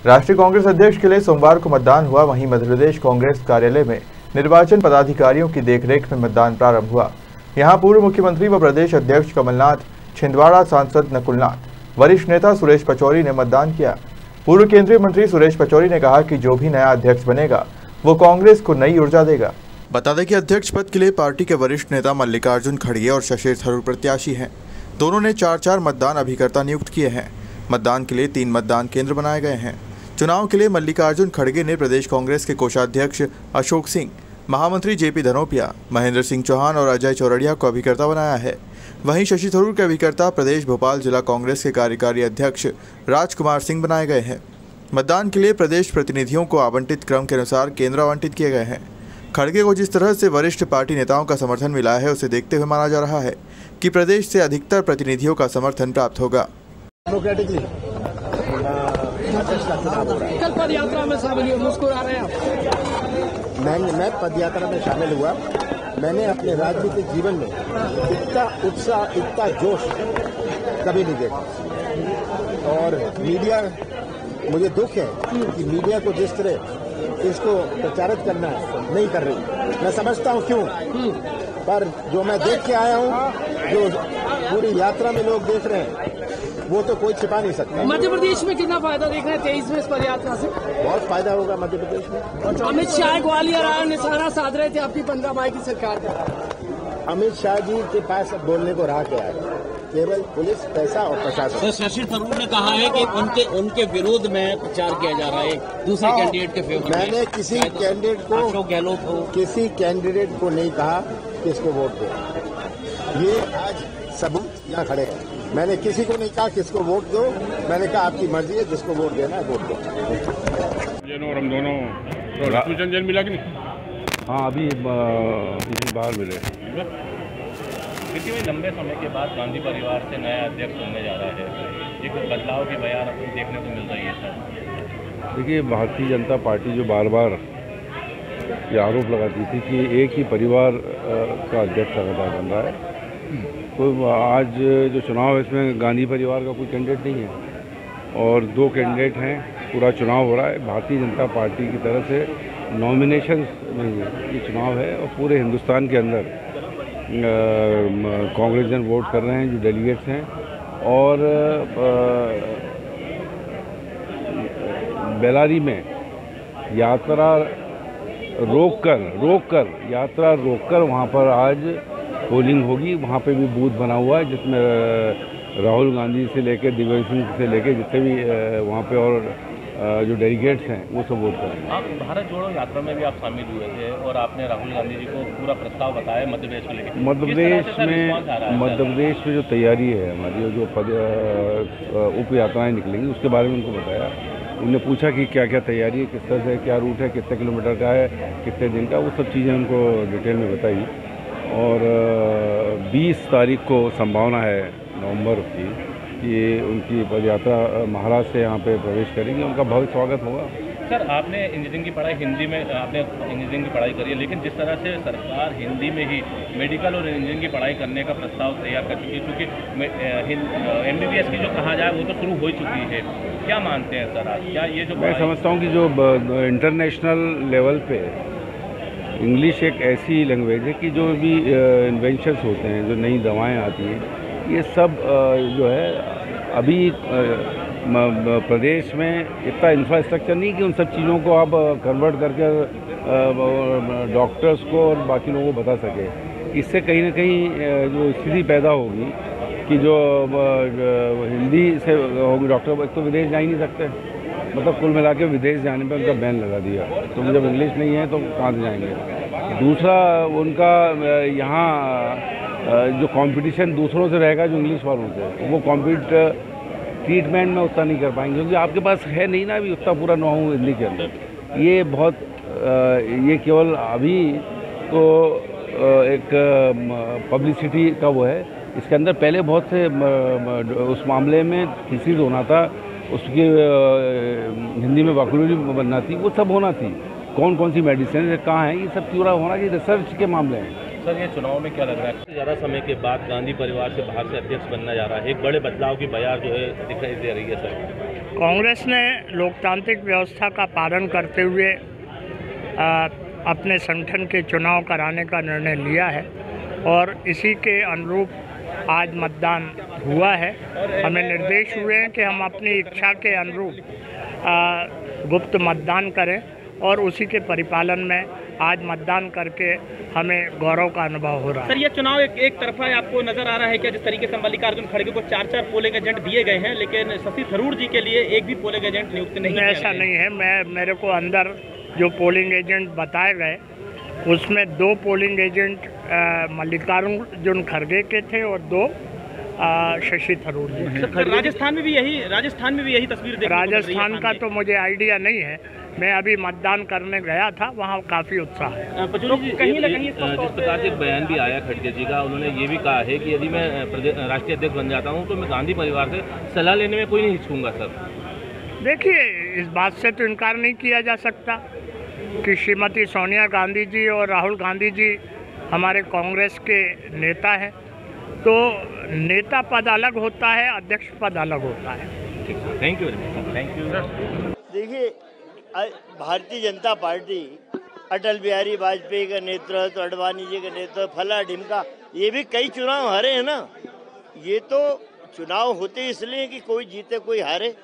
राष्ट्रीय कांग्रेस अध्यक्ष के लिए सोमवार को मतदान हुआ। वहीं मध्य प्रदेश कांग्रेस कार्यालय में निर्वाचन पदाधिकारियों की देखरेख में मतदान प्रारंभ हुआ। यहां पूर्व मुख्यमंत्री व प्रदेश अध्यक्ष कमलनाथ, छिंदवाड़ा सांसद नकुलनाथ, वरिष्ठ नेता सुरेश पचौरी ने मतदान किया। पूर्व केंद्रीय मंत्री सुरेश पचौरी ने कहा कि जो भी नया अध्यक्ष बनेगा वो कांग्रेस को नई ऊर्जा देगा। बता दें कि अध्यक्ष पद के लिए पार्टी के वरिष्ठ नेता मल्लिकार्जुन खड़गे और शशि थरूर प्रत्याशी हैं। दोनों ने 4-4 मतदान अभिकर्ता नियुक्त किए हैं। मतदान के लिए 3 मतदान केंद्र बनाए गए हैं। चुनाव के लिए मल्लिकार्जुन खड़गे ने प्रदेश कांग्रेस के कोषाध्यक्ष अशोक सिंह, महामंत्री जेपी धनोपिया, महेंद्र सिंह चौहान और अजय चौरड़िया को अभिकर्ता बनाया है। वहीं शशि थरूर के अभिकर्ता प्रदेश भोपाल जिला कांग्रेस के कार्यकारी अध्यक्ष राजकुमार सिंह बनाए गए हैं। मतदान के लिए प्रदेश प्रतिनिधियों को आवंटित क्रम के अनुसार केंद्र आवंटित किए गए हैं। खड़गे को जिस तरह से वरिष्ठ पार्टी नेताओं का समर्थन मिला है, उसे देखते हुए माना जा रहा है कि प्रदेश से अधिकतर प्रतिनिधियों का समर्थन प्राप्त होगा। कल पद यात्रा में शामिल हुए, मुस्कुरा रहे हैं। मैं पद यात्रा में शामिल हुआ। मैंने अपने राजनीतिक जीवन में इतना उत्साह, इतना जोश कभी नहीं देखा। और मीडिया, मुझे दुख है कि मीडिया को जिस तरह इसको प्रचारित करना नहीं कर रही। मैं समझता हूँ क्यों, पर जो मैं देख के आया हूँ, जो पूरी यात्रा में लोग देख रहे हैं, वो तो कोई छिपा नहीं सकता। मध्य प्रदेश में कितना फायदा देख रहे हैं 23 में इस पद यात्रा से? बहुत फायदा होगा मध्य प्रदेश में। अमित शाह ग्वालियर आए, निशाना साध रहे थे आपकी 15 मई की सरकार का। अमित शाह जी के पास बोलने को रहा क्या है, केवल पुलिस, पैसा और प्रशासन। शशि थरूर ने कहा है कि उनके विरोध में प्रचार किया जा रहा है दूसरे कैंडिडेट के फेवर में। मैंने किसी कैंडिडेट को, अशोक गहलोत हो, किसी कैंडिडेट को नहीं कहा कि इसको वोट दो। ये आज सबूत यहाँ खड़े हैं। मैंने किसी को नहीं कहा किसको वोट दो, मैंने कहा आपकी मर्जी है, जिसको वोट देना है वोट दो। और हम दोनों जेल मिला कि नहीं? हाँ, अभी बाहर मिले। कितने लंबे समय के बाद गांधी परिवार से नया अध्यक्ष बनने जा रहा है, एक बदलाव की बयान देखने को मिल रही है सर। देखिए, भारतीय जनता पार्टी जो बार बार ये आरोप लगाती थी कि एक ही परिवार का अध्यक्ष लगातार बन रहा है, तो आज जो चुनाव है इसमें गांधी परिवार का कोई कैंडिडेट नहीं है और 2 कैंडिडेट हैं। पूरा चुनाव हो रहा है। भारतीय जनता पार्टी की तरफ से नॉमिनेशन नहीं है, ये चुनाव है और पूरे हिंदुस्तान के अंदर कांग्रेस जन वोट कर रहे हैं, जो डेलीगेट्स हैं। और बेलारी में यात्रा रोककर वहाँ पर आज पोलिंग होगी। वहाँ पे भी बूथ बना हुआ है जिसमें राहुल गांधी से लेकर दिग्विजय सिंह से लेकर जितने भी वहाँ पे और जो डेलीगेट्स हैं वो सब वोट करेंगे। आप भारत जोड़ो यात्रा में भी आप शामिल हुए थे और आपने राहुल गांधी जी को पूरा प्रस्ताव बताया मध्य प्रदेश को लेकर। मध्य प्रदेश में जो तैयारी है हमारी, जो उप यात्राएँ निकलेंगी उसके बारे में उनको बताया। उन्होंने पूछा कि क्या क्या तैयारी है, किस तरह से क्या रूट है, कितने किलोमीटर का है, कितने दिन का, वो सब चीज़ें उनको डिटेल में बताई। और 20 तारीख को संभावना है नवंबर की कि उनकी पदयात्रा महाराष्ट्र से यहाँ पे प्रवेश करेंगे। उनका बहुत स्वागत होगा। सर, आपने इंजीनियरिंग की पढ़ाई हिंदी में, आपने इंजीनियरिंग की पढ़ाई करी है, लेकिन जिस तरह से सरकार हिंदी में ही मेडिकल और इंजीनियरिंग की पढ़ाई करने का प्रस्ताव तैयार कर चुकी है, क्योंकि MBBS की जो कहा जाए वो तो शुरू हो चुकी है, क्या मानते हैं सर आप? क्या ये जो मैं समझता हूँ कि जो इंटरनेशनल लेवल पे इंग्लिश एक ऐसी लैंग्वेज है कि जो भी इन्वेंशंस होते हैं, जो नई दवाएं आती हैं, ये सब जो है अभी प्रदेश में इतना इंफ्रास्ट्रक्चर नहीं कि उन सब चीज़ों को आप कन्वर्ट करके डॉक्टर्स को और बाकी लोगों को बता सके। इससे कहीं ना कहीं जो स्थिति पैदा होगी कि जो हिंदी से होगी डॉक्टर, एक तो विदेश जा ही नहीं सकते, मतलब कुल मिला के विदेश जाने पर उनका बैन लगा दिया। तो जब इंग्लिश नहीं है तो कहाँ से जाएंगे? दूसरा, उनका यहाँ जो कंपटीशन दूसरों से रहेगा, जो इंग्लिश वालों से, वो ट्रीटमेंट में उतना नहीं कर पाएंगे क्योंकि आपके पास है नहीं ना अभी उतना पूरा नो-हाउ हिंदी के अंदर। ये बहुत ये केवल अभी तो एक पब्लिसिटी का वो है। इसके अंदर पहले बहुत से उस मामले में थीसिस होना था, उसकी हिंदी में वॉकैबुलरी बनना थी, वो सब होना थी। कौन कौन सी मेडिसिन कहाँ है, ये सब पूरा होना चाहिए, रिसर्च के मामले हैं। सर, ये चुनाव में क्या लग रहा है, ज़्यादा समय के बाद गांधी परिवार से बाहर से अध्यक्ष बनना जा रहा है, एक बड़े बदलाव की बयार जो है दिखाई दे रही है सर? कांग्रेस ने लोकतांत्रिक व्यवस्था का पालन करते हुए अपने संगठन के चुनाव कराने का निर्णय लिया है और इसी के अनुरूप आज मतदान हुआ है। हमें निर्देश हुए हैं कि हम अपनी इच्छा के अनुरूप गुप्त मतदान करें और उसी के परिपालन में आज मतदान करके हमें गौरव का अनुभव हो रहा है। सर, ये चुनाव एक तरफा है, आपको नजर आ रहा है क्या? जिस तरीके से मल्लिकार्जुन खड़गे को 4 पोलिंग एजेंट दिए गए हैं, लेकिन शशि थरूर जी के लिए एक भी पोलिंग एजेंट नियुक्त नहीं है। ऐसा नहीं है। मेरे को अंदर जो पोलिंग एजेंट बताए गए उसमें 2 पोलिंग एजेंट मल्लिकार्जुन खड़गे के थे और 2 शशि थरूर जी। राजस्थान में भी यही तस्वीर देखने को मिल रही है। राजस्थान का तो मुझे आइडिया नहीं है, मैं अभी मतदान करने गया था, वहाँ काफ़ी उत्साह है। तो कहीं न कहीं जिस प्रकार से बयान भी आया खड़गे जी का, उन्होंने ये भी कहा है कि यदि मैं राष्ट्रीय अध्यक्ष बन जाता हूँ तो मैं गांधी परिवार से सलाह लेने में कोई नहीं हिचकूंगा। सर देखिए, इस बात से तो इनकार नहीं किया जा सकता कि श्रीमती सोनिया गांधी जी और राहुल गांधी जी हमारे कांग्रेस के नेता हैं, तो नेता पद अलग होता है, अध्यक्ष पद अलग होता है। Thank you very much. Thank you. देखिए, भारतीय जनता पार्टी अटल बिहारी वाजपेयी का नेतृत्व, अडवाणी जी का नेतृत्व, फला ढिमका, ये भी कई चुनाव हारे हैं ना। ये तो चुनाव होते इसलिए कि कोई जीते कोई हारे।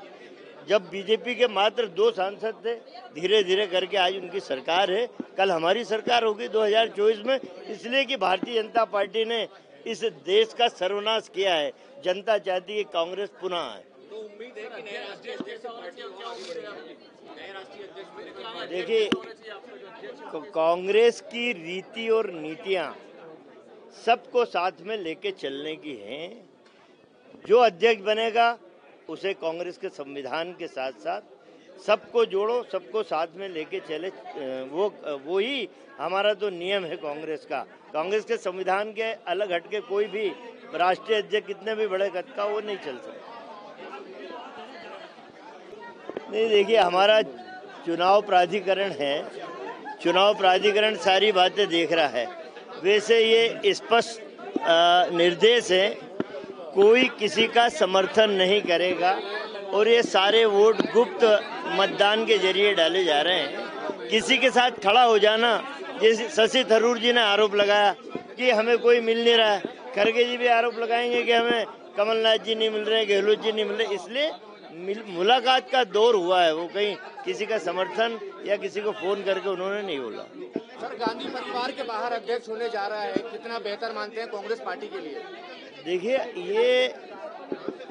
जब बीजेपी के मात्र 2 सांसद थे, धीरे धीरे करके आज उनकी सरकार है, कल हमारी सरकार होगी 2024 में, इसलिए कि भारतीय जनता पार्टी ने इस देश का सर्वनाश किया है। जनता चाहती है कांग्रेस पुनः आए। देखिए, कांग्रेस की रीति और नीतियां सबको साथ में लेके चलने की हैं। जो अध्यक्ष बनेगा उसे कांग्रेस के संविधान के साथ साथ सबको जोड़ो, सबको साथ में लेके चले, वो ही हमारा तो नियम है कांग्रेस का। कांग्रेस के संविधान के अलग हटके कोई भी राष्ट्रीय अध्यक्ष कितने भी बड़े कद का वो नहीं चल सकता। नहीं, देखिए, हमारा चुनाव प्राधिकरण है, चुनाव प्राधिकरण सारी बातें देख रहा है। वैसे ये स्पष्ट निर्देश है, कोई किसी का समर्थन नहीं करेगा और ये सारे वोट गुप्त मतदान के जरिए डाले जा रहे हैं। किसी के साथ खड़ा हो जाना, जैसे शशि थरूर जी ने आरोप लगाया कि हमें कोई मिल नहीं रहा है, खड़गे जी भी आरोप लगाएंगे कि हमें कमलनाथ जी नहीं मिल रहे, गहलोत जी नहीं मिल रहे। इसलिए मुलाकात का दौर हुआ है, वो कहीं किसी का समर्थन या किसी को फोन करके उन्होंने नहीं बोला। सर, गांधी परिवार के बाहर अध्यक्ष होने जा रहा है, कितना बेहतर मानते हैं कांग्रेस पार्टी के लिए? देखिए, ये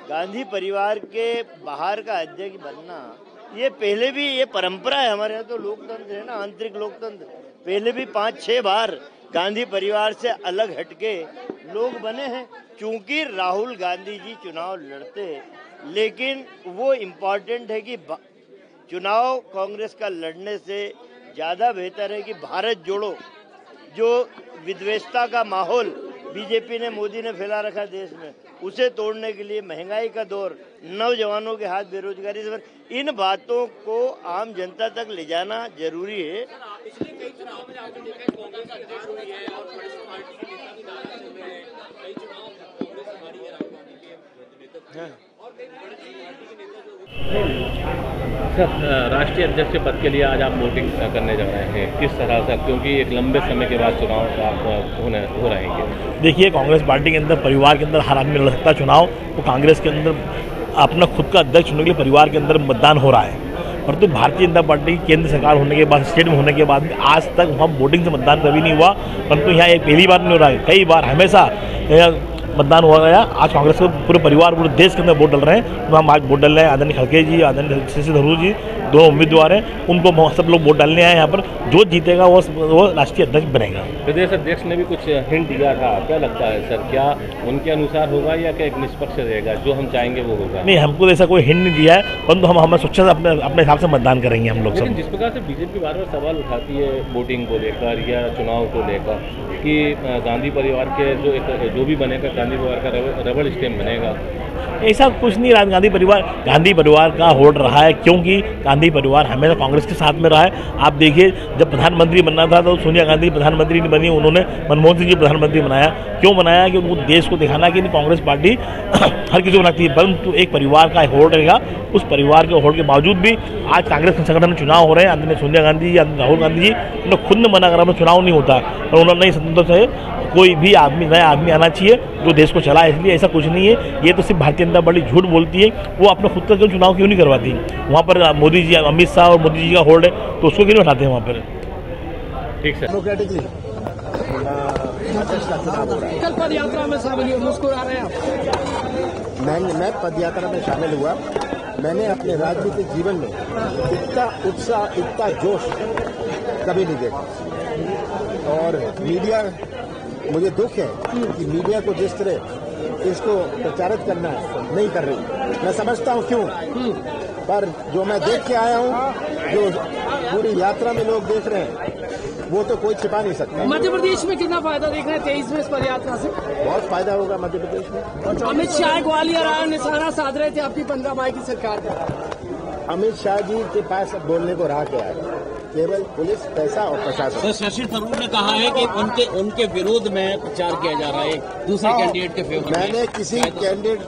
गांधी परिवार के बाहर का अध्यक्ष बनना, ये पहले भी ये परंपरा है हमारे यहाँ, तो लोकतंत्र है ना, आंतरिक लोकतंत्र। पहले भी 5-6 बार गांधी परिवार से अलग हटके लोग बने हैं। क्योंकि राहुल गांधी जी चुनाव लड़ते, लेकिन वो इम्पोर्टेंट है कि चुनाव कांग्रेस का लड़ने से ज़्यादा बेहतर है कि भारत जोड़ो, जो विद्वेषता का माहौल बीजेपी ने, मोदी ने फैला रखा देश में, उसे तोड़ने के लिए महंगाई का दौर, नौजवानों के हाथ बेरोजगारी से, इन बातों को आम जनता तक ले जाना जरूरी है। सर, राष्ट्रीय अध्यक्ष के पद के लिए आज आप वोटिंग करने जा रहे हैं, किस तरह से? क्योंकि एक लंबे समय के बाद चुनाव आप हो रहे हैं। देखिए, कांग्रेस पार्टी के अंदर, परिवार के अंदर हर आदमी लड़ सकता चुनाव, तो कांग्रेस के अंदर अपना खुद का अध्यक्ष चुनने के लिए परिवार के अंदर मतदान हो रहा है। परंतु भारतीय जनता पार्टी केंद्र सरकार होने के बाद, स्टेट में होने के बाद आज तक वहाँ वोटिंग से मतदान कभी नहीं हुआ। परंतु यहाँ एक पहली बार नहीं हो रहा है, कई बार हमेशा मतदान हुआ गया। आज कांग्रेस को पूरे परिवार, पूरे देश के अंदर वोट डल रहे हैं। तो हम आज वोट डल रहे हैं, आदरणीय खड़गे जी, आदरणीय शशि थरूर जी, दोनों उम्मीदवार हैं, उनको सब लोग वोट डालने आए यहाँ पर। जो जीतेगा वो राष्ट्रीय अध्यक्ष बनेगा। प्रदेश अध्यक्ष ने भी कुछ हिंट दिया था, क्या लगता है सर, क्या उनके अनुसार होगा या क्या एक निष्पक्ष रहेगा, जो हम चाहेंगे वो होगा? नहीं, हमको ऐसा कोई हिंट नहीं दिया है, परंतु हम हमें स्वच्छ अपने हिसाब से मतदान करेंगे हम लोग सब। जिस प्रकार से बीजेपी बार बार सवाल उठाती है वोटिंग को लेकर या चुनाव को लेकर कि गांधी परिवार के जो भी बनेगा गांधी परिवार का रबड़ स्टैम्प बनेगा? ऐसा कुछ नहीं। गांधी परिवार का होल्ड रहा है, क्योंकि गांधी परिवार हमेशा कांग्रेस के साथ में रहा है। आप देखिए, जब प्रधानमंत्री बनना था तो सोनिया गांधी प्रधानमंत्री नहीं बनी, उन्होंने मनमोहन सिंह जी प्रधानमंत्री बनाया। क्यों बनाया? कि उनको देश को दिखाना कि कांग्रेस पार्टी हर किसी को बनाती है, परंतु एक परिवार का होल्ड रहेगा। उस परिवार के होल्ड के बावजूद भी आज कांग्रेस के संगठन में चुनाव हो रहे हैं। आदरणीय सोनिया गांधी जी, राहुल गांधी जी उन्होंने खुद ने मना करा चुनाव नहीं होता, और उन्होंने नहीं स्वतंत्र से कोई भी नया आदमी आना चाहिए जो देश को चलाए। इसलिए ऐसा कुछ नहीं है। ये तो सिर्फ भारतीय जनता पार्टी झूठ बोलती है। वो अपने खुद का क्यों चुनाव क्यों नहीं करवाती? वहाँ पर मोदी जी, अमित शाह और मोदी जी का होल्ड है, तो उसको क्यों नहीं हटाते हैं वहाँ पर? ठीक सर। डेमोक्रेटिकली अध्यक्ष का चुनाव हो रहा है। कल पद यात्रा में शामिल हुए, मुस्कुरा रहे हैं आप? मैं पद यात्रा में शामिल हुआ। मैंने अपने राजनीतिक जीवन में इतना उत्साह, इतना जोश कभी नहीं देखा। और मीडिया, मुझे दुख है कि मीडिया को जिस तरह इसको प्रचारित करना है नहीं कर रही। मैं समझता हूँ क्यों, पर जो मैं देख के आया हूँ, जो पूरी यात्रा में लोग देख रहे हैं, वो तो कोई छिपा नहीं सकता। मध्य प्रदेश में कितना फायदा देख रहे हैं 23 में इस पद यात्रा से? बहुत फायदा होगा मध्य प्रदेश में। अमित शाह ग्वालियर आया, निशाना साध रहे थे आपकी 15 मई की सरकार का। अमित शाह जी के पास अब बोलने को रहा क्या है? केवल पुलिस, पैसा और प्रशासन। शशि थरूर ने कहा है कि उनके विरोध में प्रचार किया जा रहा है दूसरे कैंडिडेट के फेवर में। मैंने किसी कैंडिडेट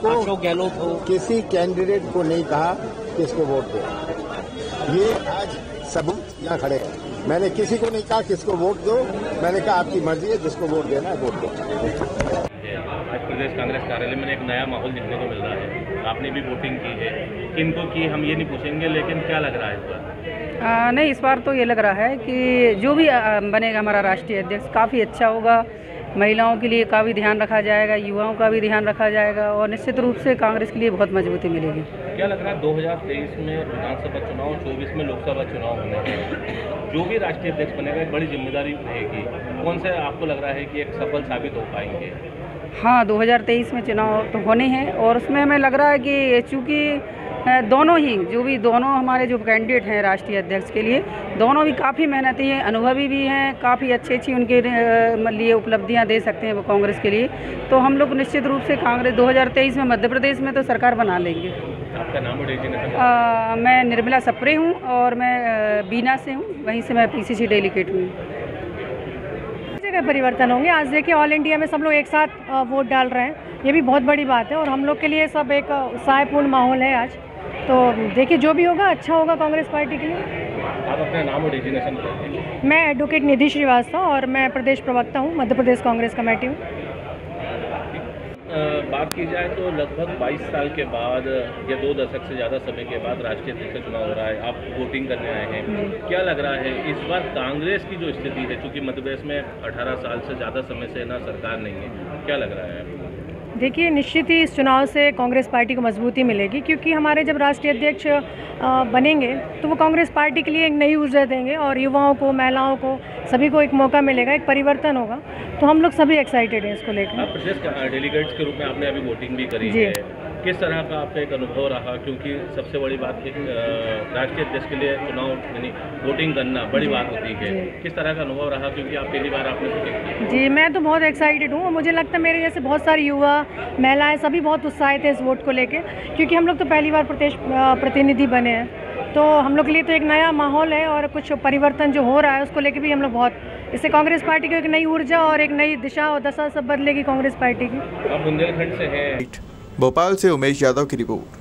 को नहीं कहा कि इसको वोट दो। ये आज सबूत यहाँ खड़े हैं। मैंने किसी को नहीं कहा किसको वोट दो, मैंने कहा आपकी मर्जी है, जिसको वोट देना है वोट दो। आज प्रदेश कांग्रेस कार्यालय में एक नया माहौल देखने को मिल रहा है। आपने भी वोटिंग की है, किनको की हम ये नहीं पूछेंगे, लेकिन क्या लग रहा है इस बार? नहीं, इस बार तो ये लग रहा है कि जो भी बनेगा हमारा राष्ट्रीय अध्यक्ष काफ़ी अच्छा होगा। महिलाओं के लिए काफ़ी ध्यान रखा जाएगा, युवाओं का भी ध्यान रखा जाएगा, और निश्चित रूप से कांग्रेस के लिए बहुत मजबूती मिलेगी। क्या लग रहा है 2023 में विधानसभा चुनाव, 24 में लोकसभा चुनाव होने हैं, जो भी राष्ट्रीय अध्यक्ष बनेगा एक बड़ी जिम्मेदारी रहेगी। कौन से आपको लग रहा है कि एक सफल साबित हो पाएंगे? हाँ, 2023 में चुनाव तो होने हैं, और उसमें हमें लग रहा है कि चूँकि दोनों हमारे जो कैंडिडेट हैं राष्ट्रीय अध्यक्ष के लिए, दोनों भी काफ़ी मेहनती हैं, अनुभवी भी हैं, काफ़ी अच्छी उनके लिए उपलब्धियां दे सकते हैं वो कांग्रेस के लिए। तो हम लोग निश्चित रूप से कांग्रेस 2023 में मध्य प्रदेश में तो सरकार बना लेंगे। आपका नाम और डेजिग्नेशन? मैं निर्मला सप्रे हूँ, और मैं बीना से हूँ, वहीं से मैं PCC डेलीगेट हूँ। जगह परिवर्तन होंगे। आज देखिए, ऑल इंडिया में सब लोग एक साथ वोट डाल रहे हैं, ये भी बहुत बड़ी बात है, और हम लोग के लिए सब एक उत्साहपूर्ण माहौल है आज। तो देखिए, जो भी होगा अच्छा होगा कांग्रेस पार्टी के लिए। आप अपना नाम और डेजिग्नेशन बताइए। मैं एडवोकेट निधि श्रीवास्तव, और मैं प्रदेश प्रवक्ता हूँ, मध्य प्रदेश कांग्रेस कमेटी हूँ। बात की जाए तो लगभग 22 साल के बाद या 2 दशक से ज़्यादा समय के बाद राष्ट्रीय अध्यक्ष का चुनाव हो रहा है। आप वोटिंग करने आए हैं, क्या लग रहा है इस बार कांग्रेस की जो स्थिति है, चूँकि मध्य प्रदेश में 18 साल से ज़्यादा समय से ना सरकार नहीं है, क्या लग रहा है? देखिए, निश्चित ही इस चुनाव से कांग्रेस पार्टी को मजबूती मिलेगी, क्योंकि हमारे जब राष्ट्रीय अध्यक्ष बनेंगे तो वो कांग्रेस पार्टी के लिए एक नई ऊर्जा देंगे, और युवाओं को, महिलाओं को, सभी को एक मौका मिलेगा, एक परिवर्तन होगा। तो हम लोग सभी एक्साइटेड हैं इसको लेकर। आप प्रदेश डेलीगेट्स के रूप में आपने अभी वोटिंग भी करी है, किस तरह का आपका एक अनुभव रहा? क्योंकि सबसे बड़ी बात राष्ट्रीय अध्यक्ष के लिए चुनाव यानी वोटिंग करना बड़ी बात होती है। किस तरह का अनुभव रहा, क्योंकि आप पहली बार आपने वोटिंग की? जी, मैं तो बहुत एक्साइटेड हूँ, और मुझे लगता है मेरे जैसे बहुत सारे युवा, महिलाएं सभी बहुत उत्साहित है इस वोट को लेके, क्योंकि हम लोग तो पहली बार प्रदेश प्रतिनिधि बने हैं। तो हम लोग के लिए तो एक नया माहौल है, और कुछ परिवर्तन जो हो रहा है उसको लेके भी हम लोग बहुत, इससे कांग्रेस पार्टी को एक नई ऊर्जा और एक नई दिशा और दशा सब बदलेगी कांग्रेस पार्टी की। आप बुंदेलखंड से हैं। भोपाल से उमेश यादव की रिपोर्ट।